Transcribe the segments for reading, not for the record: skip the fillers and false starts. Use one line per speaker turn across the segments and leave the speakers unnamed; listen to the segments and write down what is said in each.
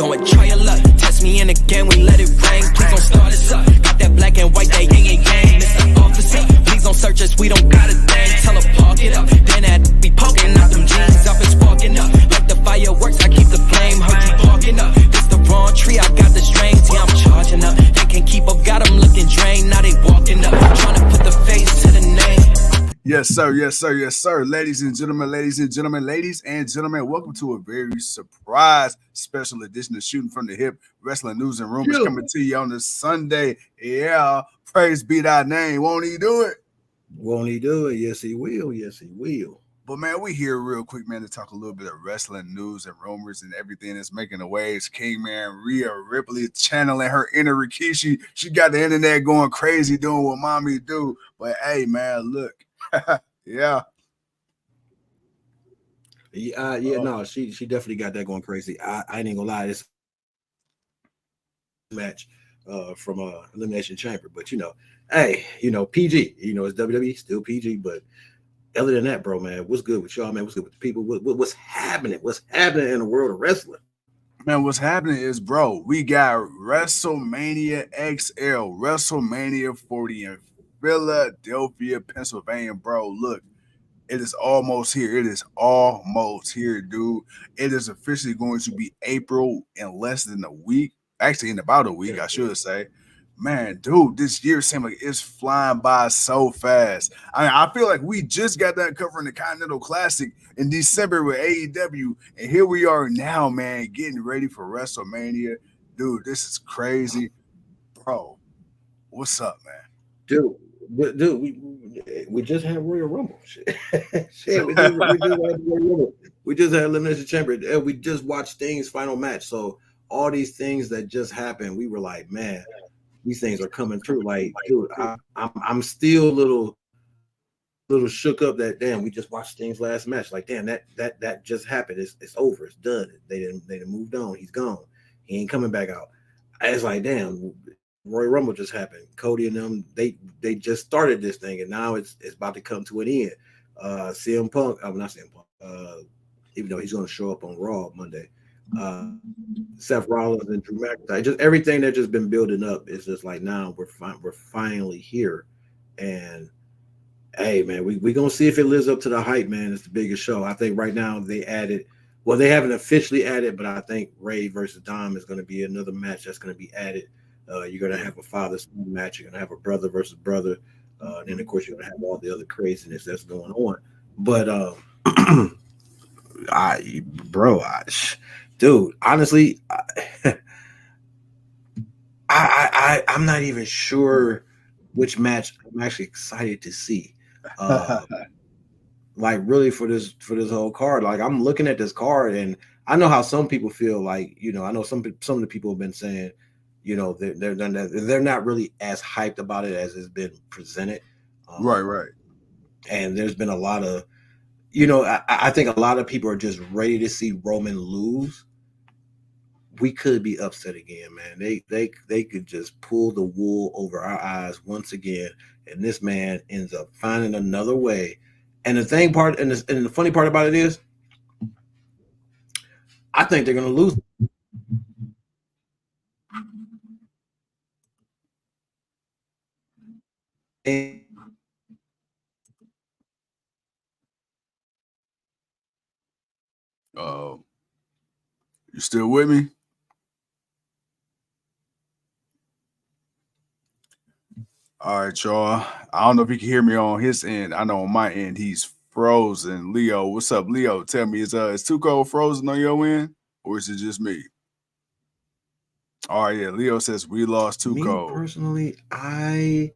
Go and try your luck. Test me in again, we let it rain. Please don't start us up. Got that black and white, that yang yang yang. Mr. Officer, please don't search us, we don't got a thing. Tell her park it up. Then that be poking out them jeans. Up and sparking up. Like the fireworks, I keep the flame. Heard you parking up. This the wrong tree, I got the strings. Yeah, I'm charging up. They can't keep up, got them looking drained. Now they walking up. Trying to put the face to the name.
Yes, sir. Yes, sir. Yes, sir. Ladies and gentlemen, welcome to a very surprise special edition of Shooting from the Hip Wrestling News and Rumors coming to you on this Sunday. Yeah, praise be thy name. Won't he do it?
Won't he do it? Yes, he will. Yes, he will.
But man, we here real quick, man, to talk a little bit of wrestling news and rumors and everything that's making the waves. King, man, Rhea Ripley channeling her inner Rikishi. She got the internet going crazy doing what mommy do. But hey, man, look. Yeah.
No, she definitely got that going crazy. I ain't gonna lie, this match from Elimination Chamber, but hey, PG, it's WWE, still PG, but other than that, bro, man, what's good with y'all, man? What's good with the people? What's happening? What's happening in the world of wrestling?
Man, what's happening is, bro, we got WrestleMania XL, WrestleMania 40 in Philadelphia, Pennsylvania, bro. Look, it is almost here. It is almost here, dude. It is officially going to be April in less than a week. Actually, in about a week, I should say. Man, dude, this year seems like it's flying by so fast. I mean, I feel like we just got done covering the Continental Classic in December with AEW, and here we are now, man, getting ready for WrestleMania. Dude, this is crazy. Bro, what's up, man?
Dude, we just had Royal Rumble. Shit, we just had Royal Rumble. We just had Elimination Chamber. We just watched Sting's final match. So all these things that just happened, we were like, man, these things are coming through. Like, dude, I'm still a little shook up that damn, we just watched Sting's last match. Like, damn, that just happened. It's over. It's done. They didn't moved on. He's gone. He ain't coming back out. It's like, damn. Royal Rumble just happened. Cody and them, they just started this thing, and now it's about to come to an end. CM Punk, not CM Punk, even though he's going to show up on Raw Monday. Seth Rollins and Drew McIntyre, just everything that's just been building up is just like now we're finally here, and hey, man, we gonna see if it lives up to the hype, man. It's the biggest show. I think right now they haven't officially added, but I think Ray versus Dom is going to be another match that's going to be added. You're going to have a father-son match. You're going to have a brother versus brother. And then, of course, you're going to have all the other craziness that's going on. But, dude, honestly, I'm not even sure which match I'm actually excited to see. Like, really, for this whole card. Like, I'm looking at this card, and I know how some people feel. Like, I know some of the people have been saying, they're not really as hyped about it as it's been presented.
Right.
And there's been a lot of, I think a lot of people are just ready to see Roman lose. We could be upset again, man. They could just pull the wool over our eyes once again, and this man ends up finding another way. And the funny part about it is, I think they're going to lose.
You still with me? All right, y'all. I don't know if you can hear me on his end. I know on my end he's frozen. Leo, what's up, Leo? Tell me, is Tuco frozen on your end, or is it just me? All right, yeah. Leo says we lost Tuco.
Me personally, I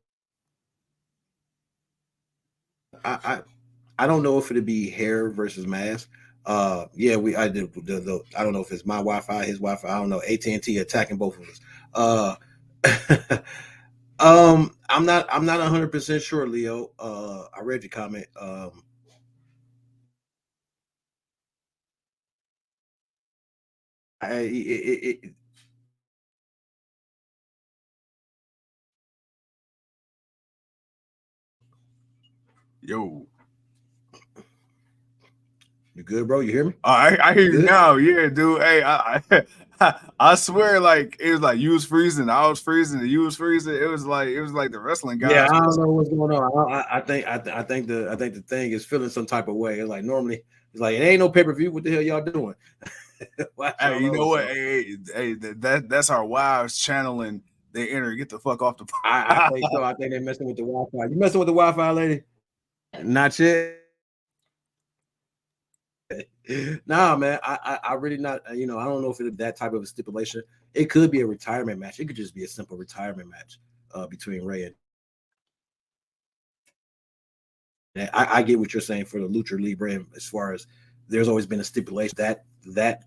don't know if it'd be hair versus mask. I did. I don't know if it's my Wi-Fi, his Wi-Fi. I don't know. AT&T attacking both of us. I'm not 100% sure, Leo. I read your comment.
Yo.
You good, bro? You hear me?
I hear you
Good?
now. Yeah, dude. Hey, I swear, like it was like you was freezing, I was freezing, and you was freezing. It was like the wrestling
Yeah,
guys.
I don't know what's going on. I think the thing is feeling some type of way. It's like normally it's like it ain't no pay per view. What the hell y'all doing? Watch
Hey,
y'all
you know
know,
what?
so.
Hey, that's our wives channeling. They enter. Get the fuck off the.
I think so. I think they're messing with the Wi-Fi. You messing with the Wi-Fi, lady? Not yet. Nah, man. I really not. You know, I don't know if it's that type of a stipulation. It could be a retirement match. It could just be a simple retirement match between Ray and I get what you're saying for the Lucha Libre as far as there's always been a stipulation that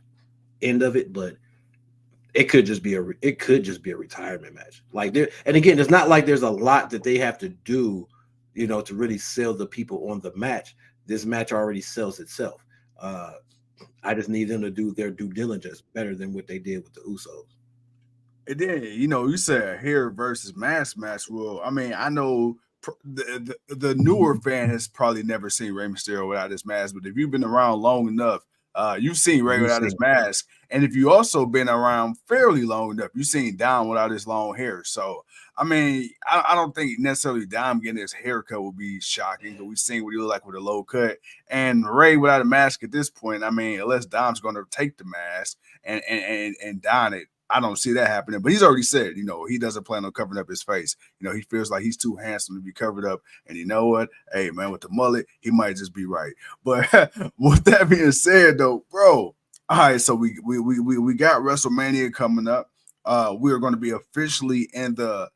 end of it, but it could just be a retirement match. Like there, and again, it's not like there's a lot that they have to do, you know, to really sell the people on the match. This match already sells itself. I just need them to do their due diligence better than what they did with the Usos.
And then you said hair versus mask match. Well, I mean, I know the newer fan has probably never seen Rey Mysterio without his mask, but if you've been around long enough, you've seen Rey without his mask, and if you also been around fairly long enough, you've seen Dom without his long hair. So, I mean, I don't think necessarily Dom getting his haircut would be shocking, but we've seen what he look like with a low cut, and Rey without a mask at this point. I mean, unless Dom's going to take the mask and don it. I don't see that happening, but he's already said, he doesn't plan on covering up his face. He feels like he's too handsome to be covered up. And you know what? Hey, man, with the mullet, he might just be right. But with that being said, though, bro, all right, so we got WrestleMania coming up. We are going to be officially in the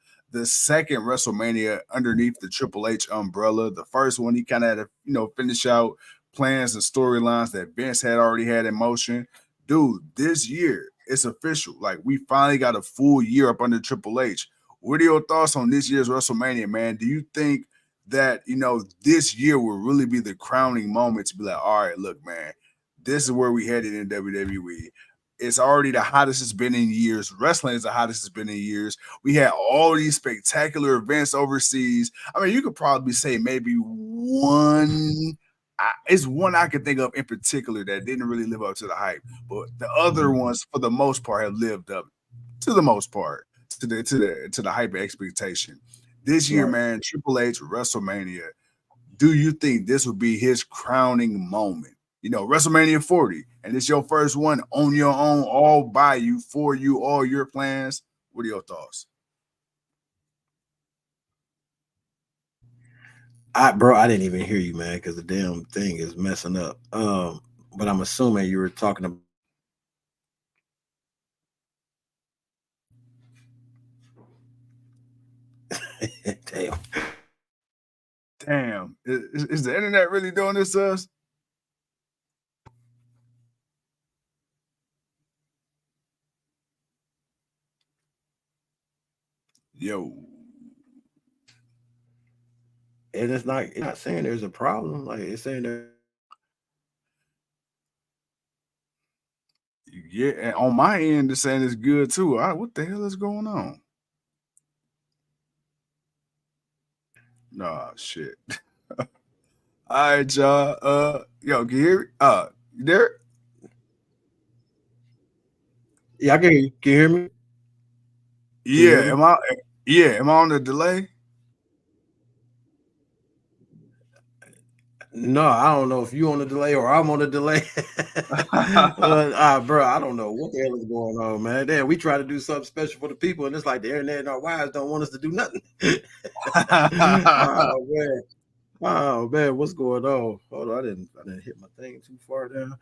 second WrestleMania underneath the Triple H umbrella. The first one, he kind of had to, finish out plans and storylines that Vince had already had in motion. Dude, this year, it's official. Like, we finally got a full year up under Triple H. What are your thoughts on this year's WrestleMania, man? Do you think that, this year will really be the crowning moment to be like, all right, look, man, this is where we headed in WWE. It's already the hottest it's been in years. Wrestling is the hottest it's been in years. We had all these spectacular events overseas. I mean, you could probably say maybe one it's one I can think of in particular that didn't really live up to the hype, but the other ones, for the most part, have lived up to the most part to the hype expectation. This year, man, Triple H WrestleMania. Do you think this would be his crowning moment? WrestleMania 40, and it's your first one on your own, all by you, for you, all your plans. What are your thoughts?
Bro, I didn't even hear you, man, because the damn thing is messing up. But I'm assuming you were talking about.
Damn. Is the internet really doing this to us? Yo.
And it's not saying there's a problem. Like, it's saying that.
Yeah, and on my end, it's saying it's good too. What the hell is going on? Nah, shit. All right, y'all. Yo, can you hear me? You there?
Yeah, I can hear you. Can you hear me?
Yeah, am I on the delay?
No, I don't know if you on the delay or I'm on the delay. Bro, I don't know what the hell is going on, man. Damn, we try to do something special for the people, and it's like the internet and our wives don't want us to do nothing. Oh man, what's going on? Hold on, I didn't hit my thing too far down.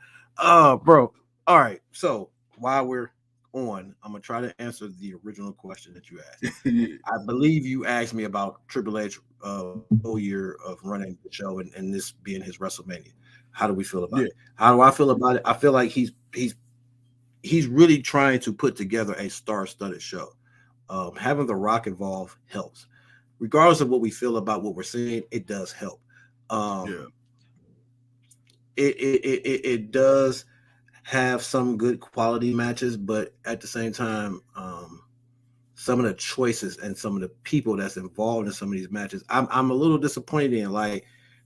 Bro. All right, so while we're on, I'm gonna try to answer the original question that you asked. I believe you asked me about Triple H whole year of running the show and this being his WrestleMania. How do we feel about it? How do I feel about it? I feel like he's really trying to put together a star-studded show. Having The Rock involved helps. Regardless of what we feel about what we're seeing, it does help. It does have some good quality matches, but at the same time, some of the choices and some of the people that's involved in some of these matches, I'm a little disappointed in. Like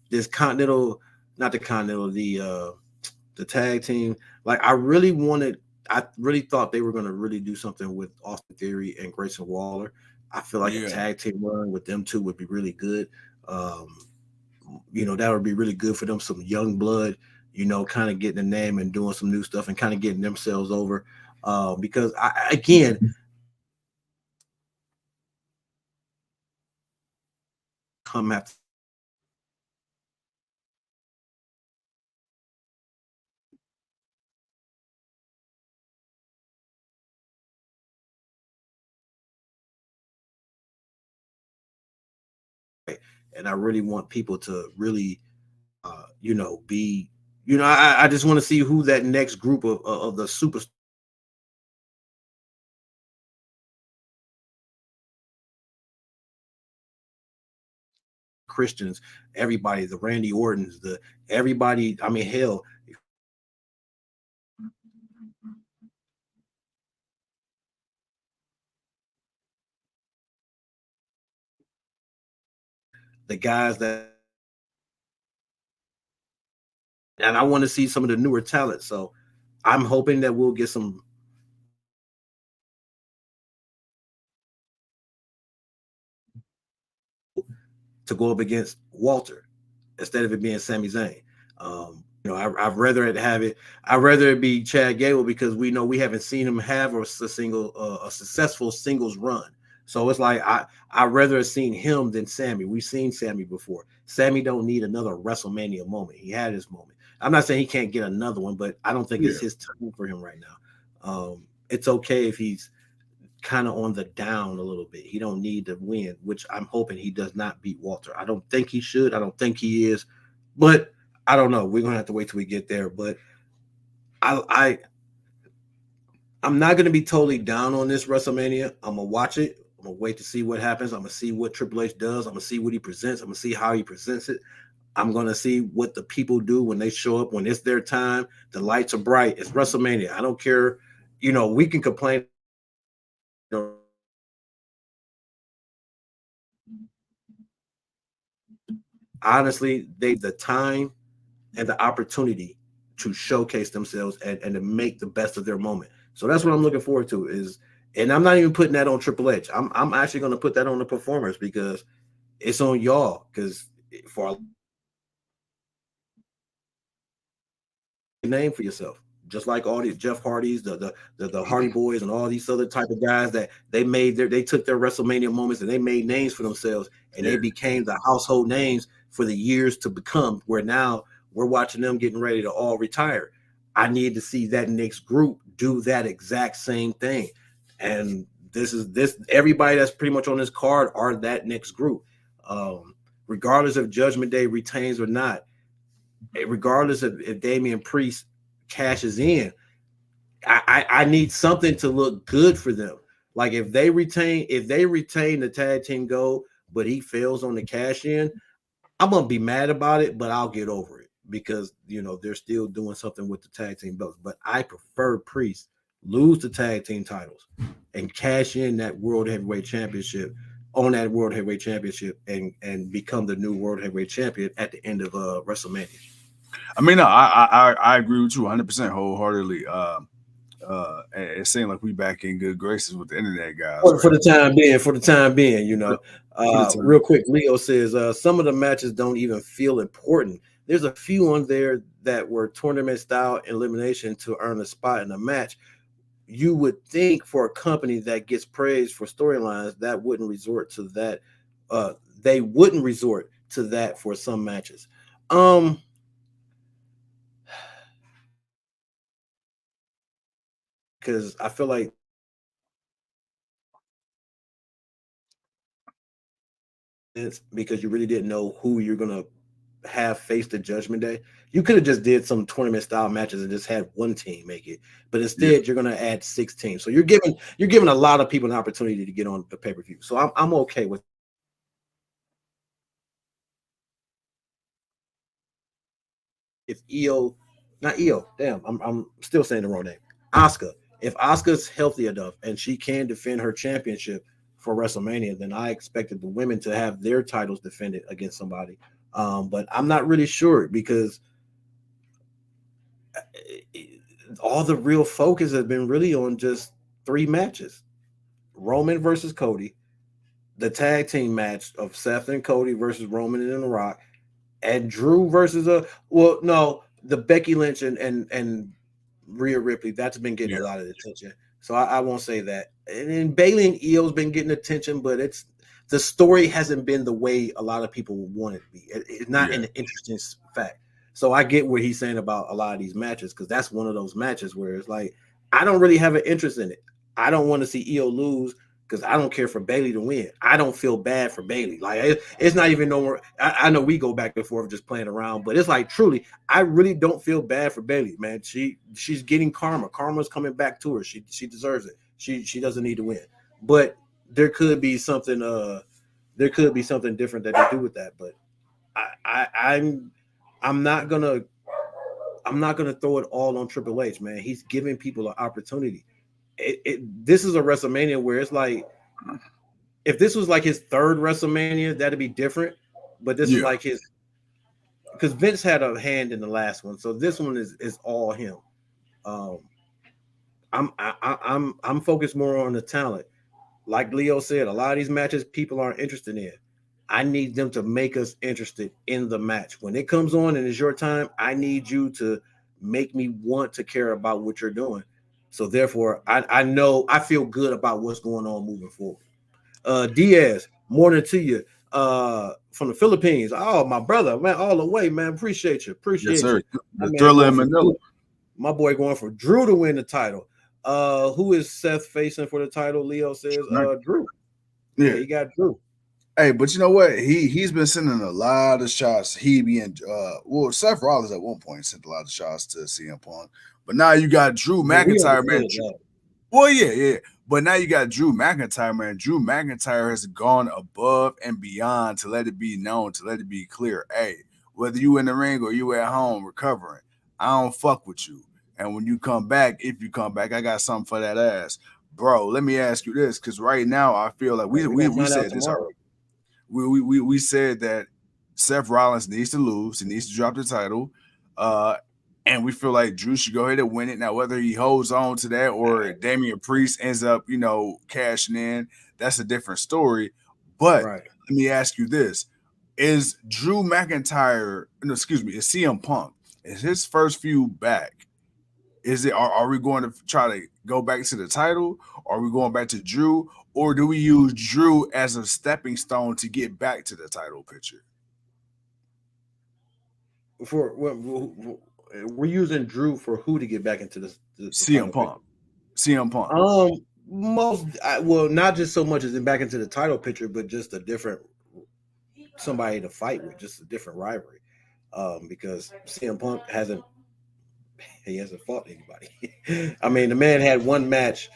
this Continental, not the Continental, the the tag team. Like I really thought they were going to really do something with Austin Theory and Grayson Waller. I feel like a
Yeah.
tag team run with them two would be really good. Um, that would be really good for them. Some young blood, kind of getting a name and doing some new stuff and kind of getting themselves over. Because again, come after. And I really want people to really, be, I just want to see who that next group of the super Christians, everybody, the Randy Ortons, the everybody. I mean, hell, the guys that, and I want to see some of the newer talent. So I'm hoping that we'll get some to go up against Walter instead of it being Sami Zayn. I'd rather it have it. I'd rather it be Chad Gable because we know we haven't seen him have a successful singles run. So it's like I'd rather have seen him than Sammy. We've seen Sammy before. Sammy don't need another WrestleMania moment. He had his moment. I'm not saying he can't get another one, but I don't think
Yeah.
it's his time for him right now. It's okay if he's kind of on the down a little bit. He don't need to win, which I'm hoping he does not beat Walter. I don't think he should. I don't think he is, but I don't know. We're gonna have to wait till we get there. But I I'm not gonna be totally down on this WrestleMania. I'm gonna watch it. I'm gonna wait to see what happens. I'm gonna see what Triple H does. I'm gonna see what he presents. I'm gonna see how he presents it. I'm gonna see what the people do when they show up, when it's their time. The lights are bright. It's WrestleMania. I don't care. We can complain. Honestly, they the time and the opportunity to showcase themselves and to make the best of their moment. So that's what I'm looking forward to and I'm not even putting that on Triple H. I'm actually going to put that on the performers because it's on y'all. Because for a name for yourself, just like all these Jeff Hardys, the Hardy Boys, and all these other type of guys that they took their WrestleMania moments and they made names for themselves and they
Yeah.
became the household names for the years to become. Where now we're watching them getting ready to all retire. I need to see that next group do that exact same thing. And this everybody that's pretty much on this card are that next group. Regardless if Judgment Day retains or not, regardless of if Damian Priest cashes in, I need something to look good for them. Like if they retain the tag team gold, but he fails on the cash in, I'm gonna be mad about it, but I'll get over it because they're still doing something with the tag team belts. But I prefer Priest lose the tag team titles and cash in that World Heavyweight Championship and become the new World Heavyweight Champion at the end of WrestleMania.
I mean, no, I agree with you 100% wholeheartedly. It seemed like we back in good graces with the internet guys.
For the time being, real quick, Leo says some of the matches don't even feel important. There's a few on there that were tournament style elimination to earn a spot in a match. You would think for a company that gets praised for storylines that wouldn't resort to that. They wouldn't resort to that for some matches. Because I feel like it's because you really didn't know who you're gonna have face the Judgment Day. You could have just did some tournament style matches and just had one team make it, but instead you're gonna add 6 teams. So you're giving a lot of people an opportunity to get on the pay-per-view. So I'm okay with if not Io, damn, I'm still saying the wrong name. Asuka. If Asuka's healthy enough and she can defend her championship for WrestleMania, then I expected the women to have their titles defended against somebody. But I'm not really sure because all the real focus has been really on just 3 matches: Roman versus Cody, the tag team match of Seth and Cody versus Roman and The Rock, and Drew versus the Becky Lynch and Rhea Ripley. That's been getting a lot of attention, so I won't say that. And then Bayley and Io's been getting attention, but the story hasn't been the way a lot of people want it to be. It's not an interesting fact. So I get what he's saying about a lot of these matches, because that's one of those matches where it's like, I don't really have an interest in it. I don't want to see Io lose because I don't care for Bayley to win. I don't feel bad for Bayley. Like, it's not even no more. I know we go back and forth just playing around, but it's like, truly, I really don't feel bad for Bayley, man. She's getting karma. Karma's coming back to her. She deserves it. She doesn't need to win. But there could be something different that they do with that. But I'm not gonna throw it all on Triple H, man. He's giving people an opportunity. This is a WrestleMania where it's like, if this was like his 3rd WrestleMania, that'd be different. But this is like his, because Vince had a hand in the last one, so this one is all him. I'm focused more on the talent. Like Leo said, a lot of these matches people aren't interested in. I need them to make us interested in the match. When it comes on and it's your time, I need you to make me want to care about what you're doing. So therefore, I know I feel good about what's going on moving forward. Diaz, morning to you. From the Philippines. Oh, my brother, man, all the way, man. Appreciate you.
Yes, sir.
You.
The Thriller in Manila.
My boy going for Drew to win the title. Who is Seth facing for the title? Leo says Drew. Yeah, he got Drew.
Hey, but you know what? He's been sending a lot of shots. He being Seth Rollins at one point sent a lot of shots to CM Punk, but now you got Drew McIntyre, man. Well, yeah. But now you got Drew McIntyre, man. Drew McIntyre has gone above and beyond to let it be known, to let it be clear. Hey, whether you in the ring or you at home recovering, I don't fuck with you. And when you come back, if you come back, I got something for that ass. Bro, let me ask you this, because right now I feel like we said this already. We said that Seth Rollins needs to lose. He needs to drop the title. And we feel like Drew should go ahead and win it. Now, whether he holds on to that or Damian Priest ends up, cashing in, that's a different story. But let me ask you this. Is Drew McIntyre, is CM Punk, is his first feud back? Are we going to try to go back to the title? Are we going back to Drew? Or do we use Drew as a stepping stone to get back to the title picture?
We're using Drew for who to get back into the
CM Punk. CM Punk.
Not just so much as in back into the title picture, but just a different somebody to fight with, just a different rivalry. Because CM Punk hasn't fought anybody. I mean, the man had one match,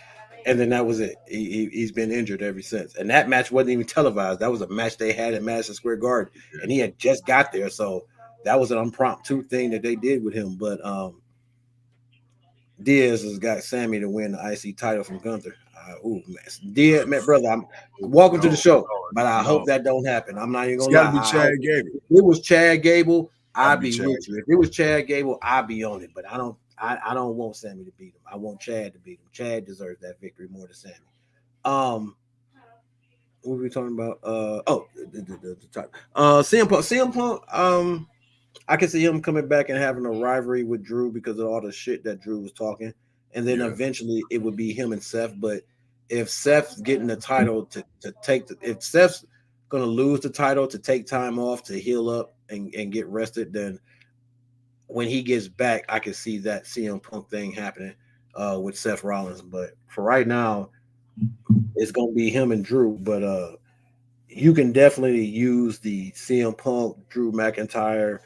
and then that was it. He's been injured ever since. And that match wasn't even televised. That was a match they had at Madison Square Garden, and he had just got there, so that was an impromptu thing that they did with him. But Diaz has got Sammy to win the IC title from Gunther. Diaz, man, brother, I'm welcome to the show, but I hope that don't happen. I'm not even gonna lie.
Be Chad Gable.
If it was Chad Gable, I'd be with you. If it was Chad Gable, I'd be on it. But I don't want Sammy to beat him. I want Chad to beat him. Chad deserves that victory more than Sammy. What were we talking about? The title. CM Punk. I can see him coming back and having a rivalry with Drew because of all the shit that Drew was talking. And then eventually it would be him and Seth. But if Seth's getting the title if Seth's going to lose the title to take time off to heal up and get rested, then when he gets back, I can see that CM Punk thing happening with Seth Rollins. But for right now, it's going to be him and Drew. But you can definitely use the CM Punk, Drew McIntyre,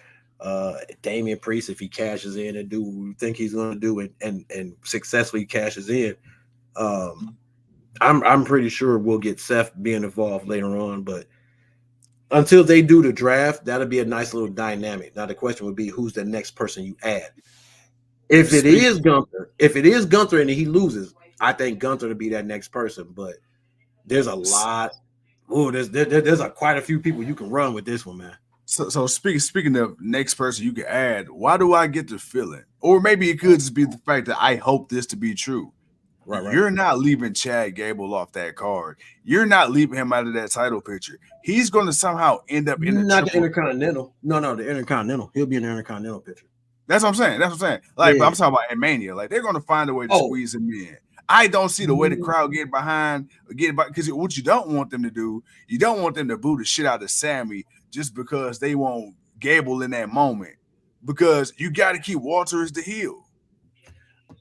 Damian Priest if he cashes in and do what we think he's going to do and successfully cashes in. I'm pretty sure we'll get Seth being involved later on, but until they do the draft, that'll be a nice little dynamic. Now the question would be, who's the next person you add? If it is Gunther and he loses, I think Gunther to be that next person. But there's a lot. There's quite a few people you can run with this one, man.
So speaking of next person you can add, why do I get the feeling? Or maybe it could just be the fact that I hope this to be true.
Right.
You're not leaving Chad Gable off that card. You're not leaving him out of that title picture. He's going to somehow end up in
Not the Intercontinental. No, the Intercontinental. He'll be in the Intercontinental picture.
That's what I'm saying. Like, but I'm talking about in Mania. Like, they're going to find a way to squeeze him in. I don't see the way the crowd get behind, because what you don't want them to do, you don't want them to boo the shit out of Sammy just because they want Gable in that moment. Because you got to keep Walter as the heel.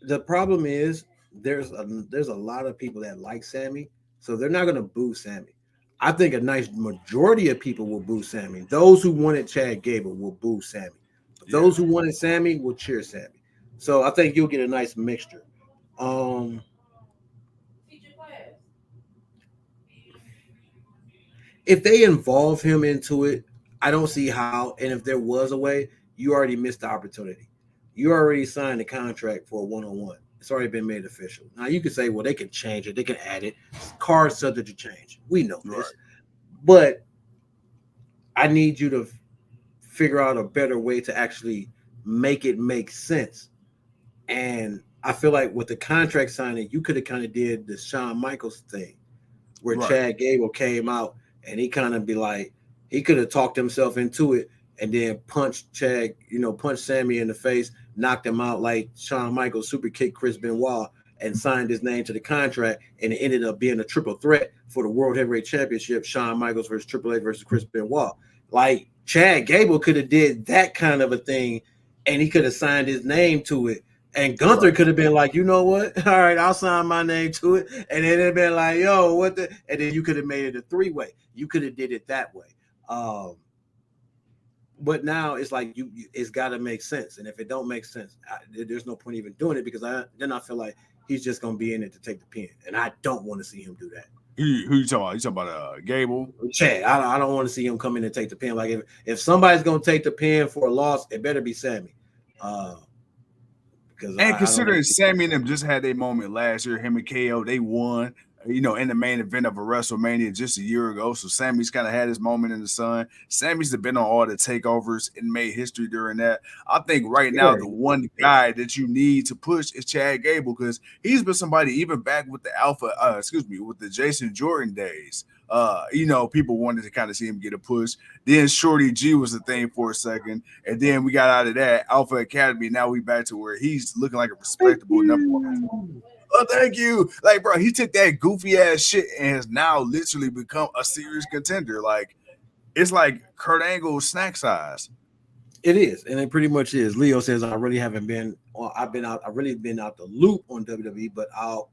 The problem is there's a lot of people that like Sammy, so they're not going to boo Sammy. I think a nice majority of people will boo Sammy. Those who wanted Chad Gable will boo Sammy. Those who wanted Sammy will cheer Sammy. So I think you'll get a nice mixture. If they involve him into it, I don't see how. And if there was a way, you already missed the opportunity. You already signed a contract for a one-on-one. It's already been made official. Now you can say, well, they can change it, they can add it. Cards subject to change. We know this, but I need you to figure out a better way to actually make it make sense. And I feel like with the contract signing, you could have kind of did the Shawn Michaels thing, where Chad Gable came out and he kind of be like, he could have talked himself into it and then punched Sammy in the face, knocked him out like Shawn Michaels super kicked Chris Benoit and signed his name to the contract, and it ended up being a triple threat for the World Heavyweight Championship, Shawn Michaels versus Triple H versus Chris Benoit. Like, Chad Gable could have did that kind of a thing, and he could have signed his name to it. And Gunther could have been like, you know what? All right, I'll sign my name to it. And then it'd been like, yo, what the? And then you could have made it a three-way. You could have did it that way. But now it's like it's got to make sense. And if it don't make sense, there's no point even doing it, because then I feel like he's just going to be in it to take the pin. And I don't want to see him do that.
Who you talking about? You talking about Gable?
Chad. I don't want to see him come in and take the pin. Like, if somebody's going to take the pin for a loss, it better be Sammy.
Considering Sammy and them just had their moment last year, him and KO, they won, in the main event of a WrestleMania just a year ago. So Sammy's kind of had his moment in the sun. Sammy's been on all the takeovers and made history during that. I think right now the one guy that you need to push is Chad Gable, because he's been somebody even back with the with the Jason Jordan days. People wanted to kind of see him get a push. Then Shorty G was the thing for a second, and then we got out of that Alpha Academy. Now we back to where he's looking like a respectable number one. Oh, thank you. Like, bro, he took that goofy ass shit and has now literally become a serious contender. Like, it's like Kurt Angle's snack size.
It is, and it pretty much is. Leo says I really haven't been. Well, I've really been out the loop on WWE, but I'll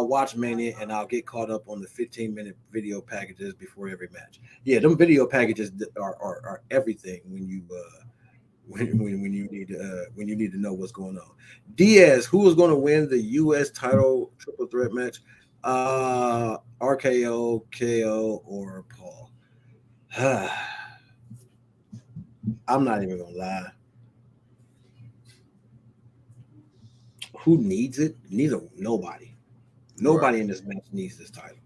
watch Mania and I'll get caught up on the 15-minute video packages before every match. Yeah, them video packages are everything when you when you need to know what's going on. Diaz, who is going to win the U.S. title triple threat match? RKO, KO, or Paul? I'm not even gonna lie. Who needs it? Nobody. Nobody in this match needs this title.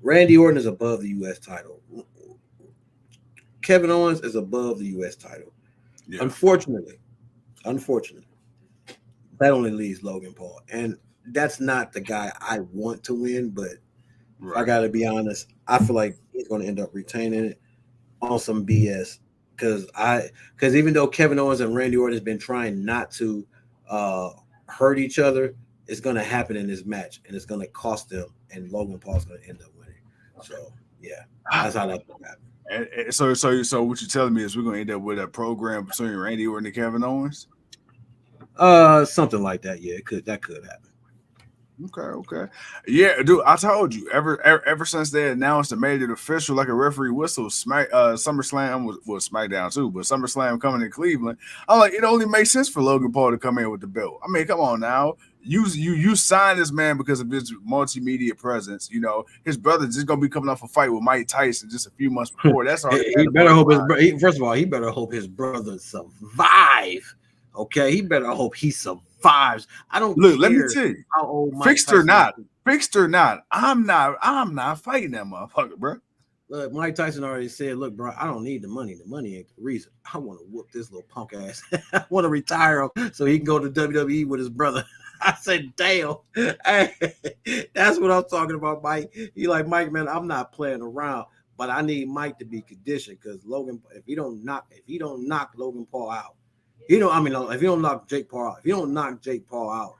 Randy Orton is above the U.S. title. Kevin Owens is above the U.S. title. Yeah. Unfortunately, that only leaves Logan Paul, and that's not the guy I want to win. But I got to be honest, I feel like he's going to end up retaining it on some BS. Because even though Kevin Owens and Randy Orton has been trying not to hurt each other, it's going to happen in this match, and it's going to cost them, and Logan Paul's going to end up winning. So yeah, that's how that's going to happen.
So what you're telling me is we're going to end up with a program between Randy Orton and Kevin Owens?
Something like that. Yeah, that could happen.
Okay. Yeah, dude, I told you, ever since they announced and made it official, like a referee whistle, SummerSlam was SmackDown too, but SummerSlam coming in Cleveland, I'm like, it only makes sense for Logan Paul to come in with the belt. I mean, come on now. You signed this man because of his multimedia presence. His brother's just gonna be coming off a fight with Mike Tyson just a few months before. That's all.
He better hope first of all, he better hope his brother survive. Okay, he better hope he survives. I don't
look. Let me tell you,
how old Mike
fixed
Tyson
or not, I'm not fighting that motherfucker, bro.
Look, Mike Tyson already said, "Look, bro, I don't need the money. The money ain't the reason. I want to whoop this little punk ass. I want to retire him so he can go to WWE with his brother." I said, "Damn, hey, that's what I'm talking about, Mike." He like, Mike, man, I'm not playing around, but I need Mike to be conditioned because Logan, if he don't knock Logan Paul out, I mean, if he don't knock Jake Paul out, if he don't knock Jake Paul out,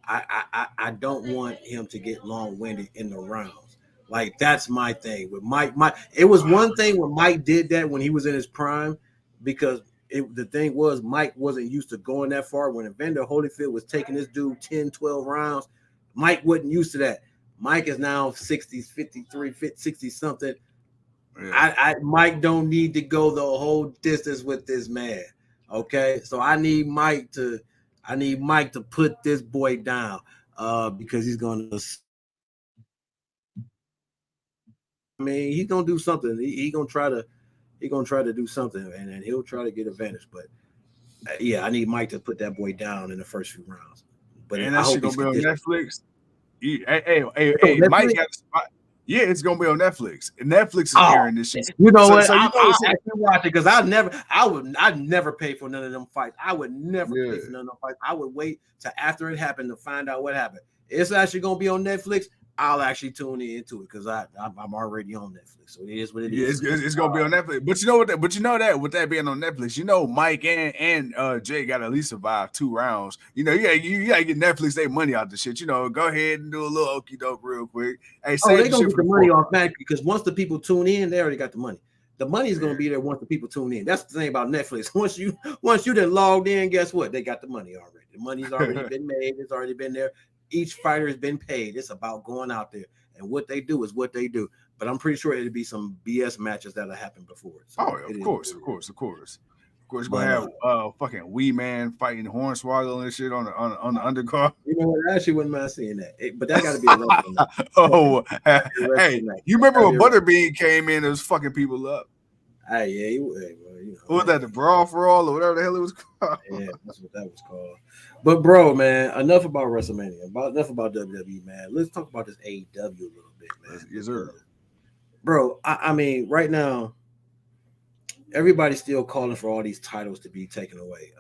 I don't want him to get long winded in the rounds. Like that's my thing with Mike. It was one thing when Mike did that when he was in his prime, because the thing was Mike wasn't used to going that far. When Evander Holyfield was taking this dude 10, 12 rounds, Mike wasn't used to that. Mike is now 60s, 53, 60 something. Yeah. Mike don't need to go the whole distance with this man. Okay, so I need Mike to put this boy down because he's gonna. I mean, he's gonna do something. He's gonna try to do something, and he'll try to get advantage. But yeah, I need Mike to put that boy down in the first few rounds. But
and that shit gonna be on Netflix. Hey, Mike got a spot. Yeah, it's gonna be on Netflix. And Netflix is airing this shit.
You know what? I'll actually watch it because I'd never pay for none of them fights. I would never pay for none of them fights. I would wait till after it happened to find out what happened. It's actually gonna be on Netflix. I'll actually tune into it because I'm already on Netflix, so it is what it is.
Yeah, it's gonna be on Netflix. But you know what? With that being on Netflix, Mike and Jay got to at least survive 2 rounds. You gotta get Netflix their money out the shit. Go ahead and do a little okey doke real quick. Hey,
they gonna get the money off Mac because once the people tune in, they already got the money. The money is gonna be there once the people tune in. That's the thing about Netflix. Once you done logged in, guess what? They got the money already. The money's already been made. It's already been there. Each fighter has been paid. It's about going out there, and what they do is what they do. But I'm pretty sure it'll be some BS matches that'll happen before.
So of course. We're gonna have fucking Wee Man fighting Hornswoggle and shit on the undercard.
You know what? I actually wouldn't mind seeing that, but that got to be a
hey, you remember when Butterbean came in and was fucking people up?
Yeah,
what was that, the Brawl for All or whatever the hell it was called?
Yeah, that's what that was called. But bro, man, enough about WrestleMania. Enough about WWE, man. Let's talk about this AEW a little bit, man.
Yes, sir.
Bro, I mean, right now, everybody's still calling for all these titles to be taken away.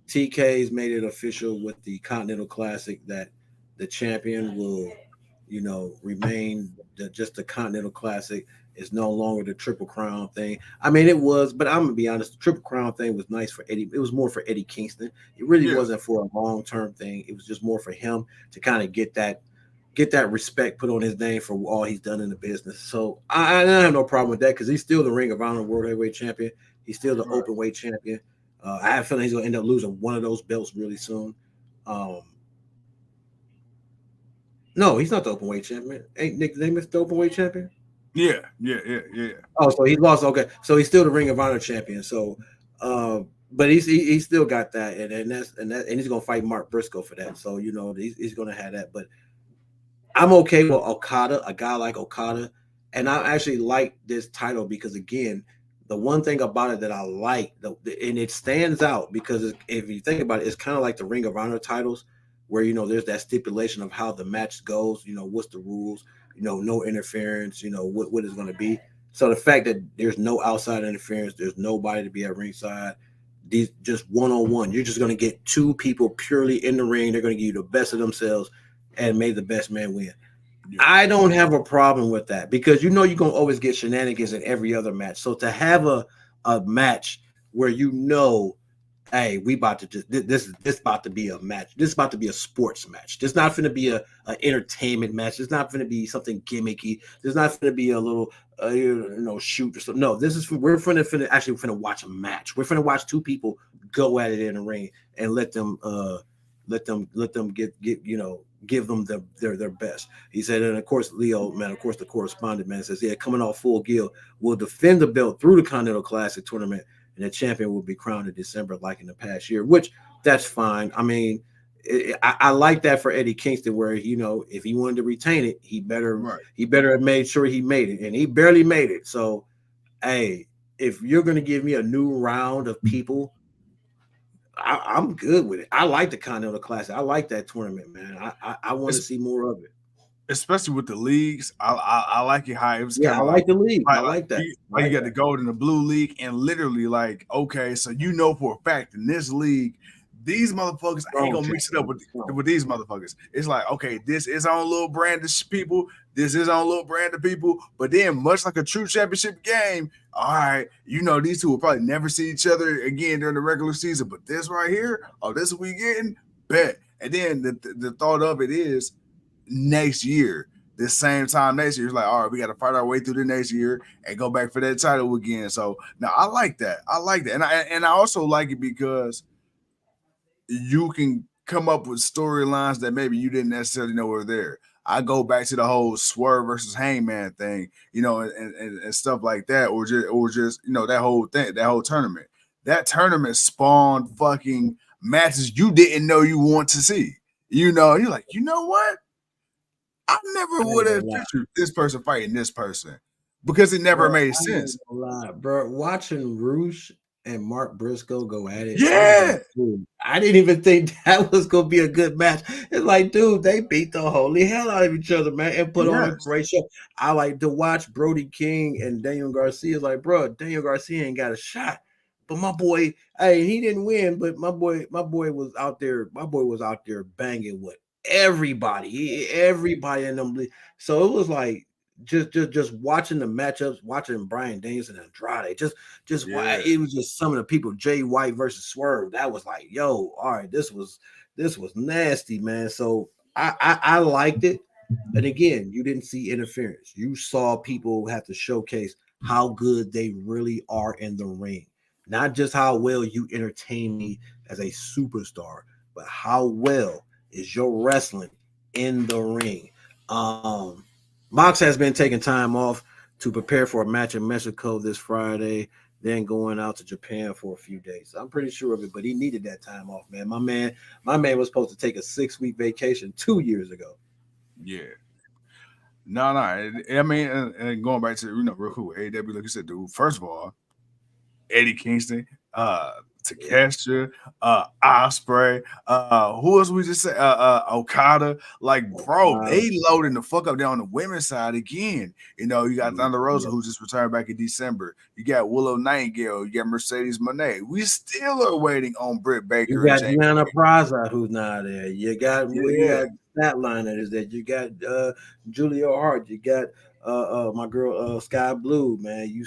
TK's made it official with the Continental Classic that the champion will, remain just the Continental Classic. It's no longer the Triple Crown thing. I mean, it was, but I'm gonna be honest. The Triple Crown thing was nice for Eddie. It was more for Eddie Kingston. It really wasn't for a long-term thing. It was just more for him to kind of get that respect put on his name for all he's done in the business. So I have no problem with that because he's still the Ring of Honor World Heavyweight Champion. He's still the Openweight Champion. I have a feeling he's gonna end up losing one of those belts really soon. No, he's not the Openweight Champion. Ain't Nick Nemeth the Openweight Champion?
Yeah.
Oh, so he lost. Okay, so he's still the Ring of Honor champion. So, but he's still got that, and he's gonna fight Mark Briscoe for that. So he's gonna have that. But I'm okay with Okada, a guy like Okada, and I actually like this title because again, the one thing about it that I like, and it stands out because if you think about it, it's kind of like the Ring of Honor titles, where there's that stipulation of how the match goes. What's the rules. No interference, what is going to be. So the fact that there's no outside interference, there's nobody to be at ringside, these just one-on-one. You're just going to get 2 people purely in the ring. They're going to give you the best of themselves and may the best man win. Yeah. I don't have a problem with that because you're going to always get shenanigans in every other match. So to have a match where hey, we about to this about to be a match. This is about to be a sports match. This not going to be an entertainment match. It's not going to be something gimmicky. There's not going to be a little shoot or something. No, we're finna watch a match. We're finna watch 2 people go at it in the ring and let them give them their best. He said, and of course, Leo, man, of course, the correspondent man says, coming off full gear, will defend the belt through the Continental Classic tournament. And the champion will be crowned in December, like in the past year, which that's fine. I mean, I like that for Eddie Kingston, where if he wanted to retain it, he better have made sure he made it, and he barely made it. So, hey, if you're going to give me a new round of people, I'm good with it. I like the Continental Classic. I like that tournament, man. I want to see more of it.
especially with the leagues. I like it how it was
Yeah,
kind
I
of
like the league. I like that.
you got the gold and the blue league, and literally like, okay, so you know for a fact in this league, these motherfuckers ain't gonna mix it up with these motherfuckers. It's like, okay, this is on little brand of people, this is on little brand of people, but then much like a true championship game, all right, you know these two will probably never see each other again during the regular season, but this right here, oh, this is what we getting, bet. And then the thought of it is next year, the same time next year, it's like, all right, we got to fight our way through the next year and go back for that title again. So now I like that. I like that, and I also like it because you can come up with storylines that maybe you didn't necessarily know were there. I go back to the whole Swerve versus Hangman thing, you know, and stuff like that, or just you know that whole thing, that whole tournament. That tournament spawned fucking matches you didn't know you want to see. You know, you're like, you know what? I never would have pictured this person fighting this person because it never made sense.
Bro, watching Roosh and Mark Briscoe go at it.
Yeah.
I didn't even think that was going to be a good match. It's like, dude, they beat the holy hell out of each other, man, and put on a great show. I like to watch Brody King and Daniel Garcia. It's like, bro, Daniel Garcia ain't got a shot. But my boy, hey, he didn't win, but my boy was out there. My boy was out there banging with everybody in them. So it was like just watching the matchups, watching Bryan Danielson and Andrade, it was just some of the people. Jay White versus Swerve. That was like, yo, all right, this was nasty, man. So I liked it. And again, you didn't see interference. You saw people have to showcase how good they really are in the ring, not just how well you entertain me as a superstar, but how well is your wrestling in the ring. Mox has been taking time off to prepare for a match in Mexico this Friday, then going out to Japan for a few days. I'm pretty sure of it, but he needed that time off, man. My man was supposed to take a 6-week vacation 2 years ago.
Yeah. No. I mean, and going back to, you know, real quick, AEW, like you said, dude, first of all, Eddie Kingston, Takeshita, Ospreay, who else we just say? Okada. Like, bro, they loading the fuck up there on the women's side again. You know, you got Thunder Rosa, who just returned back in December. You got Willow Nightingale. You got Mercedes Moné. We still are waiting on Britt Baker.
You got Deanna Praza, who's not there. You got Statline is there. You got Julia Hart. You got my girl Sky Blue. Man, you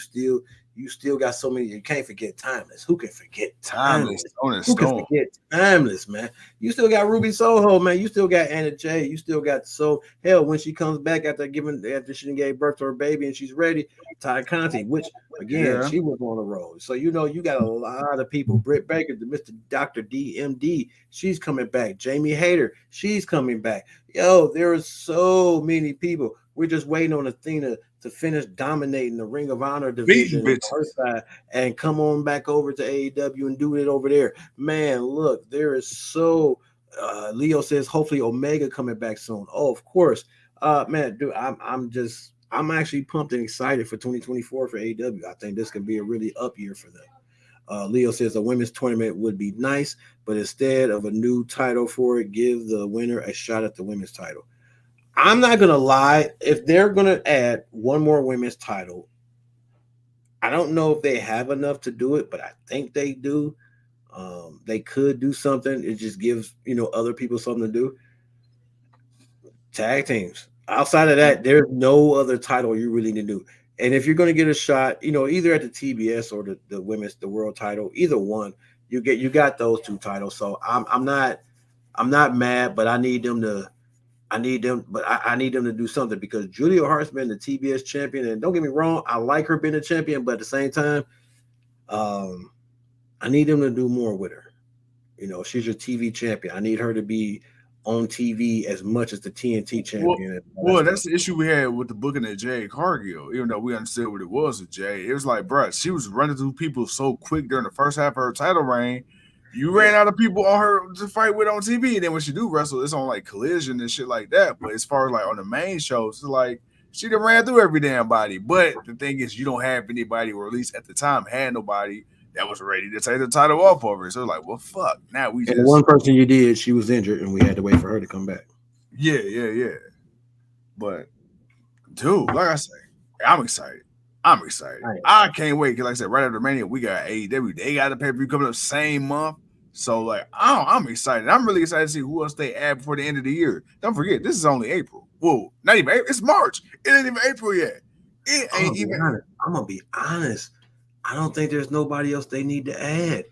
still got so many. You can't forget Timeless. Who can forget Timeless? Who can forget Timeless, man? You still got Ruby Soho, man. You still got Anna Jay. You still got when she comes back after she gave birth to her baby and she's ready. Ty Conti, which again she was on the road. So you know you got a lot of people. Britt Baker, the Mr. Dr. DMD, she's coming back. Jamie Hayter, she's coming back. Yo, there are so many people. We're just waiting on Athena to finish dominating the Ring of Honor division on her side and come on back over to AEW and do it over there. Man, look, there is so Leo says hopefully Omega coming back soon. Oh, of course. Man, dude, I'm actually pumped and excited for 2024 for AEW. I think this could be a really up year for them. Leo says a women's tournament would be nice, but instead of a new title for it, give the winner a shot at the women's title. I'm not going to lie. If they're going to add one more women's title, I don't know if they have enough to do it, but I think they do. They could do something. It just gives, other people something to do. Tag teams. Outside of that, there's no other title you really need to do. And if you're going to get a shot, either at the TBS or the world title, either one, you got those two titles. So I'm not mad, but I need them to do something because Julia Hart's been the TBS champion. And don't get me wrong, I like her being a champion, but at the same time, I need them to do more with her. She's your TV champion. I need her to be on TV as much as the TNT champion.
Well, that's the issue we had with the booking of Jade Cargill. Even though we understood what it was with Jade, it was like, bro, she was running through people so quick during the first half of her title reign. You ran out of people on her to fight with on TV, and then when she do wrestle, it's on like Collision and shit like that. But as far as like on the main shows, it's like she done ran through every damn body. But the thing is, you don't have anybody, or at least at the time had nobody that was ready to take the title off of her. So like, well, fuck. Now we just
one person you did, she was injured, and we had to wait for her to come back.
Yeah. But dude, like I say, I'm excited. I'm excited.
I am.
I can't wait. Cause like I said, right after Mania, we got AEW. They got the pay-per-view coming up same month. So like, I'm excited. I'm really excited to see who else they add before the end of the year. Don't forget, this is only April. Whoa, not even April. It's March. It ain't even April yet. It ain't even.
I'm gonna be honest. I don't think there's nobody else they need to add.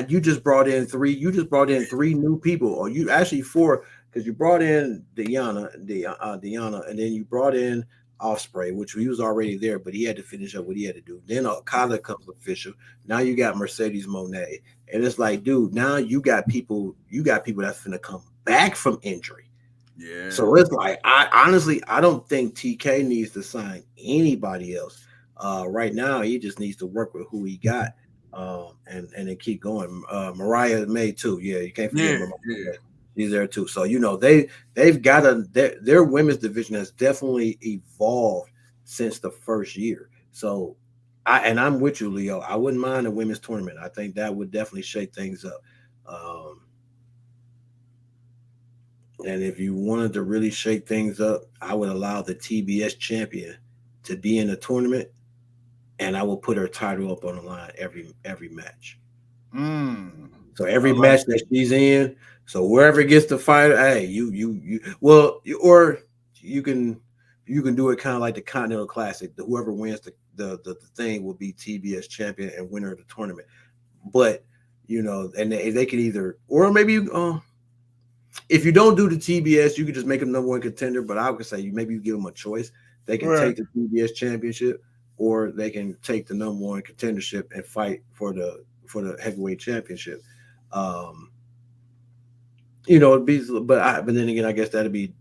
You just brought in three. You just brought in three new people, or you actually four, because you brought in Deanna, and then you brought in Ospreay, which he was already there, but he had to finish up what he had to do. Then Okada comes official. Now you got Mercedes Moné, and it's like, dude, now you got people that's gonna come back from injury.
Yeah.
So it's like, I don't think TK needs to sign anybody else. Right now, he just needs to work with who he got, and then keep going. Mariah May too. Yeah, you can't forget Mariah. Yeah. She's there too. So they've got their women's division has definitely evolved since the first year. So I'm with you, Leo. I wouldn't mind a women's tournament. I think that would definitely shake things up. And if you wanted to really shake things up, I would allow the TBS champion to be in the tournament, and I will put her title up on the line every match. So every match that she's in, so wherever gets the fighter, hey, you can do it kind of like the Continental Classic. Whoever wins the thing will be TBS champion and winner of the tournament. But and they could either, or maybe if you don't do the TBS, you could just make them number one contender. But I would say maybe you give them a choice. They can take the TBS championship, or they can take the number one contendership and fight for the heavyweight championship. It'd be, but then again, I guess that'd be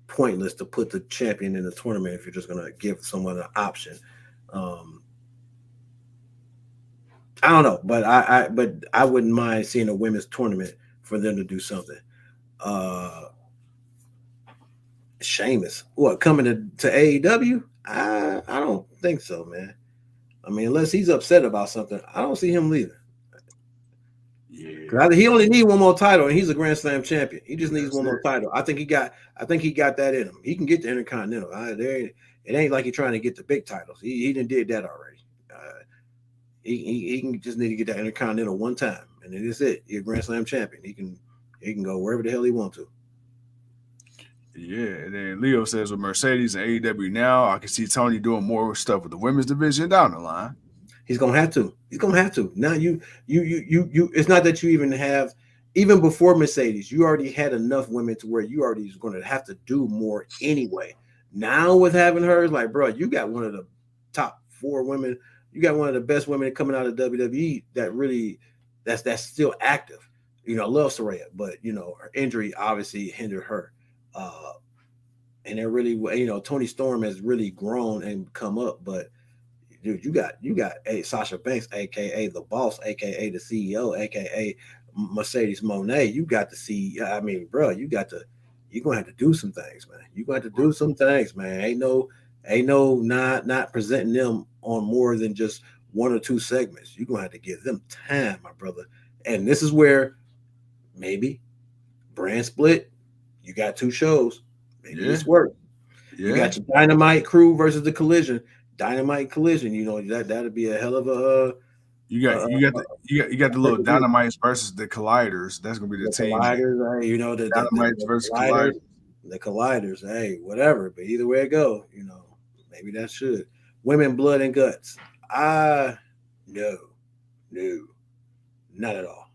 pointless to put the champion in the tournament if you're just gonna give someone an option. I don't know, but I wouldn't mind seeing a women's tournament for them to do something. Sheamus, what, coming to AEW? I don't think so, man. I mean, unless he's upset about something, I don't see him leaving. Yeah, he only needs one more title, and he's a Grand Slam champion. He just needs one more title. I think he got that in him. He can get the Intercontinental. It ain't like he's trying to get the big titles. He did that already. He can just need to get that Intercontinental one time, and then that's it. He's a Grand Slam champion. He can go wherever the hell he wants to.
Yeah, and then Leo says with Mercedes and AEW now, I can see Tony doing more stuff with the women's division down the line.
He's gonna have to. Now you. It's not that you even have, even before Mercedes, you already had enough women to where you already is going to have to do more anyway. Now with having her, like, bro, you got one of the top 4 women. You got one of the best women coming out of WWE that's still active. I love Saraya, but her injury obviously hindered her. And it really, Tony Storm has really grown and come up, but dude, you got Sasha Banks, aka the boss, aka the CEO, aka Mercedes Moné. You got to see. I mean, bro, you're gonna have to do some things, man. You're gonna have to do some things, man. Ain't no not presenting them on more than just 1 or 2 segments. You're gonna have to give them time, my brother. And this is where maybe brand split. You got 2 shows. Maybe this works. Yeah. You got your Dynamite crew versus the Collision. Dynamite Collision. That'd be a hell of a. You got
the little Dynamites versus the Colliders. That's gonna be the team.
Colliders, the
Dynamites versus Colliders.
The Colliders, hey, whatever. But either way it go, maybe that should. Women, blood and guts. No, not at all.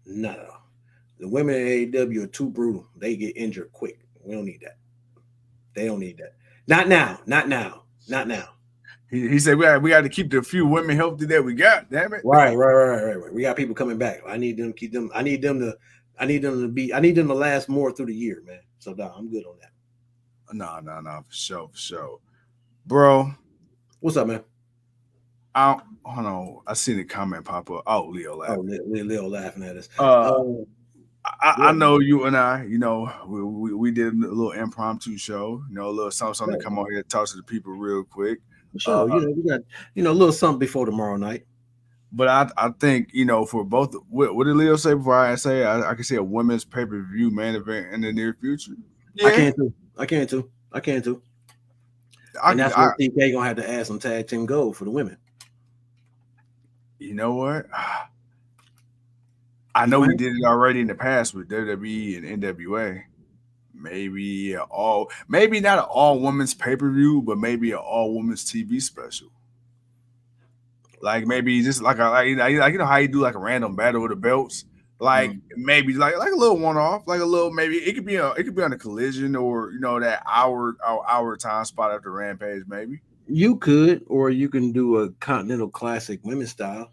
Not at all. The women in AEW are too brutal. They get injured quick. We don't need that. They don't need that. Not now.
He said we got to keep the few women healthy that we got. Damn it.
Right. We got people coming back. I need them to keep them. I need them to last more through the year, man. So I'm good on that.
No, for sure. Bro.
What's up, man?
Hold on. I seen a comment pop up. Oh, Leo laughing.
Leo laughing at us.
I know you and I, we did a little impromptu show, a little something to come on here and talk to the people real quick.
Sure, we got a little something before tomorrow night.
But I think, for both, what did Leo say before I say I can see a women's pay-per-view main event in the near future? Yeah,
I can too. I can too. I can too. And that's
I
where TK gonna have to add some tag team gold for the women.
you know what? I know
Go
we
ahead.
did it already in the past with WWE and NWA. Maybe not an all women's pay per view, but maybe an all women's TV special. Like maybe just like you know how you do like a random battle of the belts. Like maybe like a little one off, like a little maybe it could be on a collision or you know that hour time spot after Rampage maybe.
You could, or you can do a Continental Classic women's style,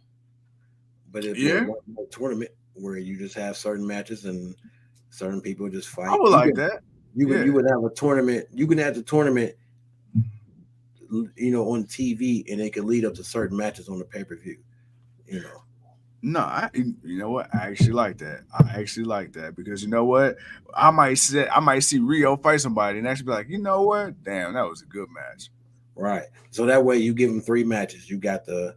but it'd be a
Yeah,
one night tournament where you just have certain matches and certain people just
I
fight.
would like that. Yeah,
You would have a tournament. You can have the tournament, on TV, and it could lead up to certain matches on the pay per view. You know,
no, you know what? I actually like that. I actually like that because you know what? I might see Rio fight somebody and actually be like, you know what? Damn, that was a good match.
right? So that way you give them three matches. You got the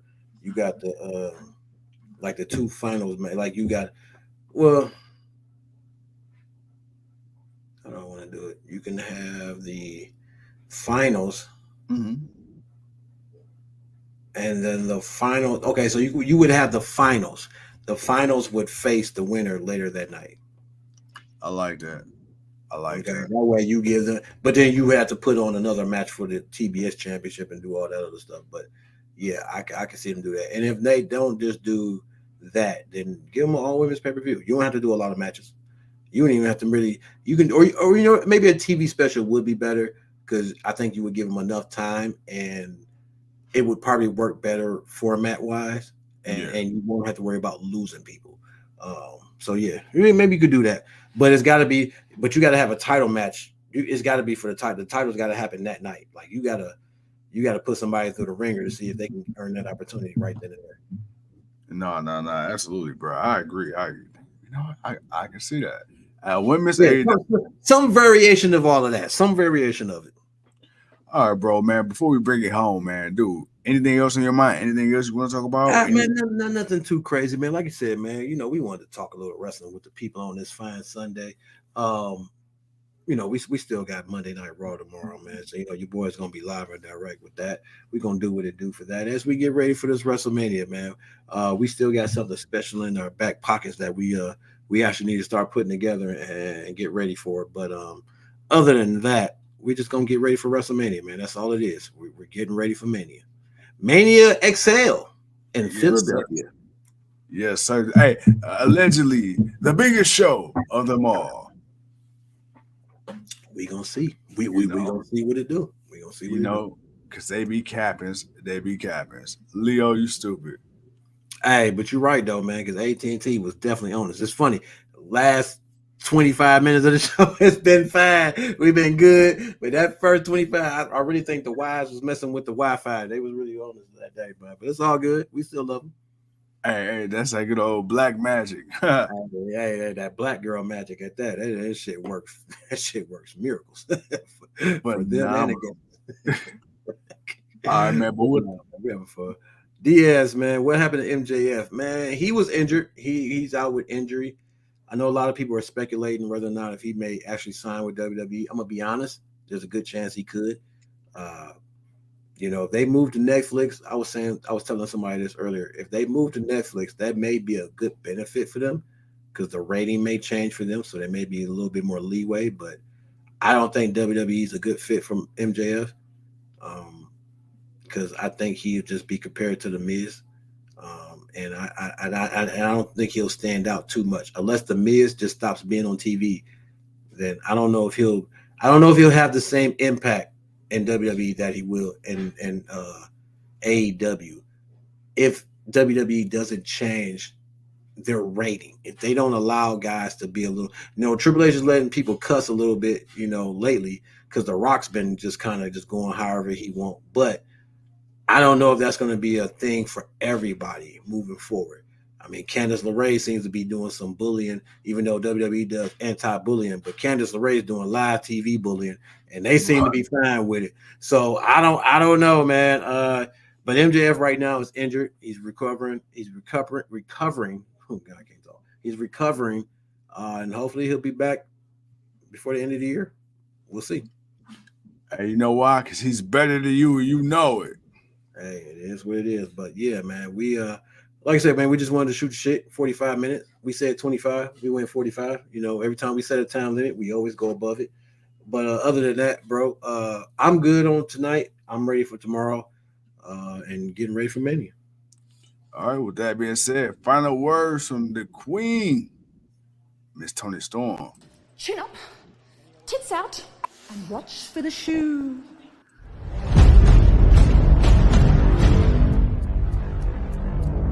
like the two finals. Like you got well, I don't want to do it. You can have the finals
Mm-hmm.
and then the final. Okay, so you would have the finals. The finals would face the winner later that night.
I like that. I like
Okay,
that.
that way you give them, but then you have to put on another match for the TBS championship and do all that other stuff. But yeah, I can see them do that. And if they don't just do that, then give them an all women's pay per view. You don't have to do a lot of matches. You don't even have to really. You can, or maybe a TV special would be better because I think you would give them enough time and it would probably work better format wise,
Yeah.
and you won't have to worry about losing people. So yeah, maybe you could do that, but it's got to be. But you got to have a title match. It's got to be for the title. The title's got to happen that night. Like you gotta put somebody through the ringer to see if they can earn that opportunity right then and there.
No, absolutely, bro. I agree. You know, I can see that. Women's
Yeah,
AEW.
some variation of all of that. Some variation of it.
All right, bro, man. Before we bring it home, man, dude. Anything else in your mind? Anything else you want to talk about?
Man, nothing too crazy, man. Like I said, man, we wanted to talk a little wrestling with the people on this fine Sunday. We still got Monday Night Raw tomorrow, man. So your boy's gonna be live and direct with that. We're gonna do what it do for that as we get ready for this WrestleMania, man. We still got something special in our back pockets that we actually need to start putting together and get ready for it. But other than that, we're just gonna get ready for WrestleMania, man. That's all it is. We're getting ready for Mania XL in Philadelphia.
Yes, sir. Hey, allegedly the biggest show of them all.
We gonna see. We gonna see what it do. We gonna see what it do.
Because they be cappings. Leo, you stupid.
Hey, but you're right though, man. Because AT&T was definitely on us. It's funny. Last 25 minutes of the show has been fine. We've been good, but that first 25, I really think the Wise was messing with the Wi-Fi. They was really on us that day, but it's all good. We still love them.
Hey, that's like good old black magic.
Hey, that black girl magic at that. That shit works. That shit works miracles for them and again.
All right, man. But what?
We having fun. Diaz, man, what happened to MJF? Man, he was injured. He's out with injury. I know a lot of people are speculating whether or not if he may actually sign with WWE. I'm gonna be honest. There's a good chance he could. If they move to Netflix, I was telling somebody this earlier. If they move to Netflix, that may be a good benefit for them because the rating may change for them, so there may be a little bit more leeway. But I don't think WWE is a good fit from MJF because I think he'd just be compared to the Miz. And I don't think he'll stand out too much unless the Miz just stops being on TV. Then I don't know if he'll have the same impact in WWE that he will in AEW if WWE doesn't change their rating. If they don't allow guys to be a little, Triple H is letting people cuss a little bit, lately because The Rock's been just kind of just going however he wants. But I don't know if that's going to be a thing for everybody moving forward. I mean, Candice LeRae seems to be doing some bullying, even though WWE does anti-bullying. But Candice LeRae is doing live TV bullying, and they seem to be fine with it. So I don't know, man. But MJF right now is injured. He's recovering. Oh God, I can't talk. He's recovering, and hopefully he'll be back before the end of the year. we'll see.
Hey, you know why? Because he's better than you, and you know it.
Hey, it is what it is. But yeah, man, we like I said, man, we just wanted to shoot shit 45 minutes. We said 25, we went 45. You know, every time we set a time limit, we always go above it. But other than that, bro, I'm good on tonight. I'm ready for tomorrow, and getting ready for Mania.
All right, with that being said, final words from the Queen, Miss Toni Storm.
Chin up, tits out, and watch for the shoe.